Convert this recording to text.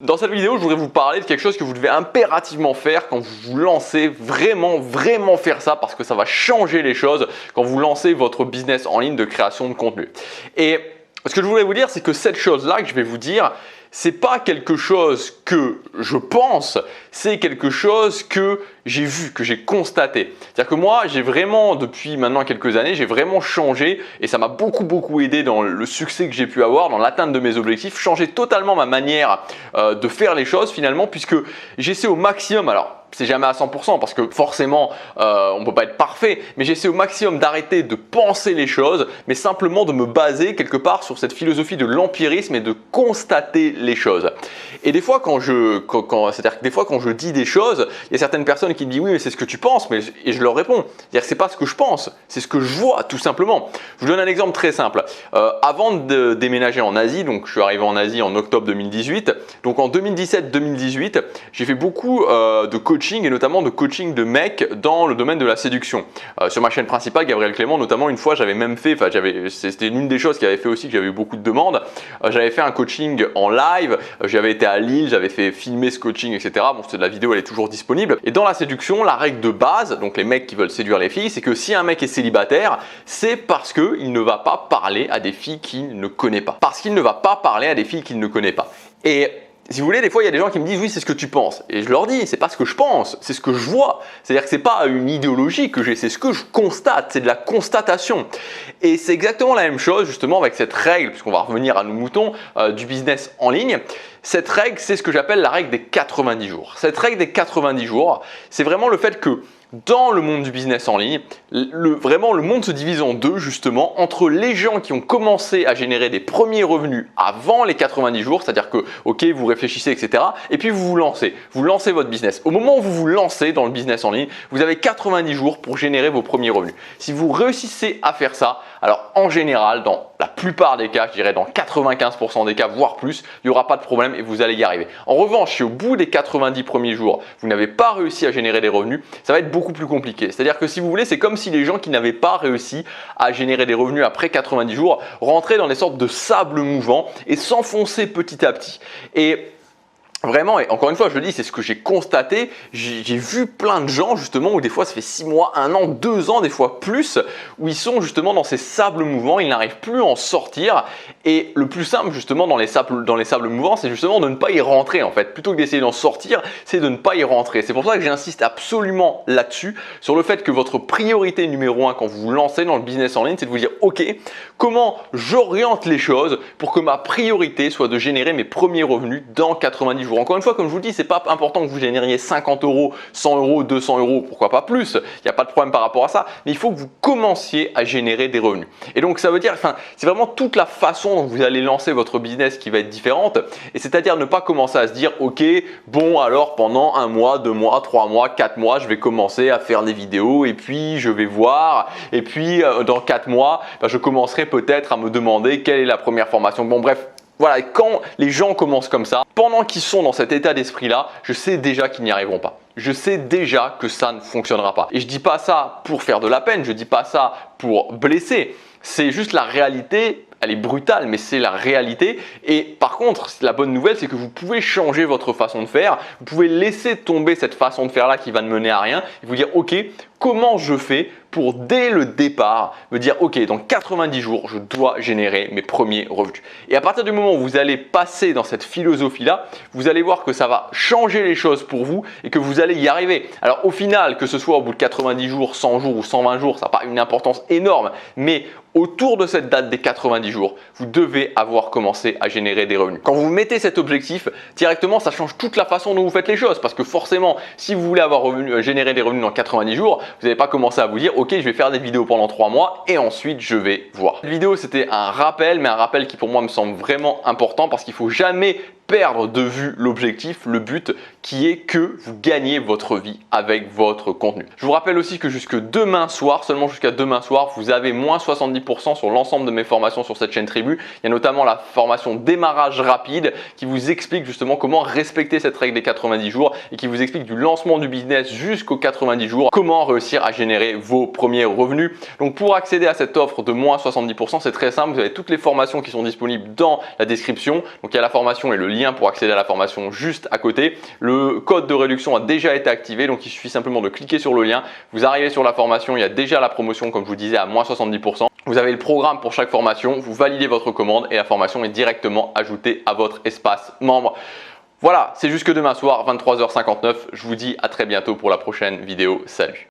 Dans cette vidéo, je voudrais vous parler de quelque chose que vous devez impérativement faire quand vous vous lancez, vraiment faire ça parce que ça va changer les choses quand vous lancez votre business en ligne de création de contenu. Et ce que je voulais vous dire, c'est que cette chose-là que je vais vous dire, c'est pas quelque chose que je pense, c'est quelque chose que j'ai vu, que j'ai constaté. C'est-à-dire que moi, j'ai vraiment, depuis maintenant quelques années, j'ai vraiment changé et ça m'a beaucoup aidé dans le succès que j'ai pu avoir, dans l'atteinte de mes objectifs, changer totalement ma manière de faire les choses finalement, puisque j'essaie au maximum, alors c'est jamais à 100% parce que forcément on ne peut pas être parfait, mais j'essaie au maximum d'arrêter de penser les choses, mais simplement de me baser quelque part sur cette philosophie de l'empirisme et de constater les choses. Et des fois c'est-à-dire que des fois quand je dis des choses, il y a certaines personnes qui me disent oui mais c'est ce que tu penses, et je leur réponds, c'est-à-dire que c'est pas ce que je pense, c'est ce que je vois tout simplement. Je vous donne un exemple très simple. Avant de déménager en Asie, donc je suis arrivé en Asie en octobre 2018, donc en 2017-2018, j'ai fait beaucoup de coaching et notamment de coaching de mecs dans le domaine de la séduction. Sur ma chaîne principale, Gabriel Clément, notamment une fois j'avais même fait, c'était l'une des choses qui avait fait aussi que j'avais eu beaucoup de demandes, j'avais fait un coaching en live, j'avais été à Lille, j'avais fait filmer ce coaching, etc. Bon, la vidéo elle est toujours disponible. Et dans la séduction, la règle de base, donc les mecs qui veulent séduire les filles, c'est que si un mec est célibataire, c'est parce qu'il ne va pas parler à des filles qu'il ne connaît pas. Parce qu'il ne va pas parler à des filles qu'il ne connaît pas. Et si vous voulez, des fois, il y a des gens qui me disent oui, c'est ce que tu penses. Et je leur dis, c'est pas ce que je pense, c'est ce que je vois. C'est-à-dire que c'est pas une idéologie que j'ai, c'est ce que je constate, c'est de la constatation. Et c'est exactement la même chose justement avec cette règle, puisqu'on va revenir à nos moutons du business en ligne. Cette règle, c'est ce que j'appelle la règle des 90 jours. Cette règle des 90 jours, c'est vraiment le fait que dans le monde du business en ligne, vraiment le monde se divise en deux justement entre les gens qui ont commencé à générer des premiers revenus avant les 90 jours, c'est-à-dire que ok vous réfléchissez etc. et puis vous lancez votre business. Au moment où vous vous lancez dans le business en ligne, vous avez 90 jours pour générer vos premiers revenus. Si vous réussissez à faire ça, alors en général dans la plupart des cas, je dirais dans 95% des cas voire plus, il n'y aura pas de problème et vous allez y arriver. En revanche, si au bout des 90 premiers jours, vous n'avez pas réussi à générer des revenus, ça va être beaucoup plus compliqué. C'est-à-dire que si vous voulez, c'est comme si les gens qui n'avaient pas réussi à générer des revenus après 90 jours rentraient dans des sortes de sable mouvant et s'enfonçaient petit à petit. Et vraiment, et encore une fois, je le dis, c'est ce que j'ai constaté. J'ai vu plein de gens justement où des fois ça fait 6 mois, 1 an, 2 ans, des fois plus, où ils sont justement dans ces sables mouvants, ils n'arrivent plus à en sortir. Et le plus simple justement dans les sables mouvants, c'est justement de ne pas y rentrer en fait. Plutôt que d'essayer d'en sortir, c'est de ne pas y rentrer. C'est pour ça que j'insiste absolument là-dessus, sur le fait que votre priorité numéro 1 quand vous vous lancez dans le business en ligne, c'est de vous dire ok, comment j'oriente les choses pour que ma priorité soit de générer mes premiers revenus dans 90 jours. Encore une fois, comme je vous le dis, c'est pas important que vous génériez 50 euros, 100 euros, 200 euros, pourquoi pas plus. Il n'y a pas de problème par rapport à ça, mais il faut que vous commenciez à générer des revenus. Et donc, ça veut dire, c'est vraiment toute la façon dont vous allez lancer votre business qui va être différente. Et c'est-à-dire ne pas commencer à se dire, ok, bon, alors pendant 1 mois, 2 mois, 3 mois, 4 mois, je vais commencer à faire des vidéos et puis je vais voir. Et puis, dans 4 mois, je commencerai peut-être à me demander quelle est la première formation. Bon, bref. Voilà, quand les gens commencent comme ça, pendant qu'ils sont dans cet état d'esprit-là, je sais déjà qu'ils n'y arriveront pas. Je sais déjà que ça ne fonctionnera pas. Et je ne dis pas ça pour faire de la peine, je ne dis pas ça pour blesser. C'est juste la réalité. Elle est brutale, mais c'est la réalité. Et par contre, la bonne nouvelle, c'est que vous pouvez changer votre façon de faire. Vous pouvez laisser tomber cette façon de faire-là qui va ne mener à rien et vous dire, ok, comment je fais pour dès le départ me dire, ok, dans 90 jours, je dois générer mes premiers revenus. Et à partir du moment où vous allez passer dans cette philosophie-là, vous allez voir que ça va changer les choses pour vous et que vous allez y arriver. Alors au final, que ce soit au bout de 90 jours, 100 jours ou 120 jours, ça n'a pas une importance énorme, mais autour de cette date des 90 jours, vous devez avoir commencé à générer des revenus. Quand vous mettez cet objectif, directement, ça change toute la façon dont vous faites les choses. Parce que forcément, si vous voulez avoir générer des revenus dans 90 jours, vous n'allez pas commencer à vous dire « Ok, je vais faire des vidéos pendant 3 mois et ensuite je vais voir ». Cette vidéo, c'était un rappel, mais un rappel qui pour moi me semble vraiment important parce qu'il ne faut jamais perdre de vue l'objectif, le but qui est que vous gagnez votre vie avec votre contenu. Je vous rappelle aussi que jusque demain soir, seulement jusqu'à demain soir, vous avez moins 70% sur l'ensemble de mes formations sur cette chaîne Tribu. Il y a notamment la formation démarrage rapide qui vous explique justement comment respecter cette règle des 90 jours et qui vous explique du lancement du business jusqu'aux 90 jours, comment réussir à générer vos premiers revenus. Donc pour accéder à cette offre de moins 70%, c'est très simple. Vous avez toutes les formations qui sont disponibles dans la description. Donc il y a la formation et le lien lien pour accéder à la formation juste à côté. Le code de réduction a déjà été activé, donc il suffit simplement de cliquer sur le lien. Vous arrivez sur la formation, il y a déjà la promotion comme je vous disais à moins 70%. Vous avez le programme pour chaque formation, vous validez votre commande et la formation est directement ajoutée à votre espace membre. Voilà, c'est jusque demain soir, 23h59. Je vous dis à très bientôt pour la prochaine vidéo. Salut!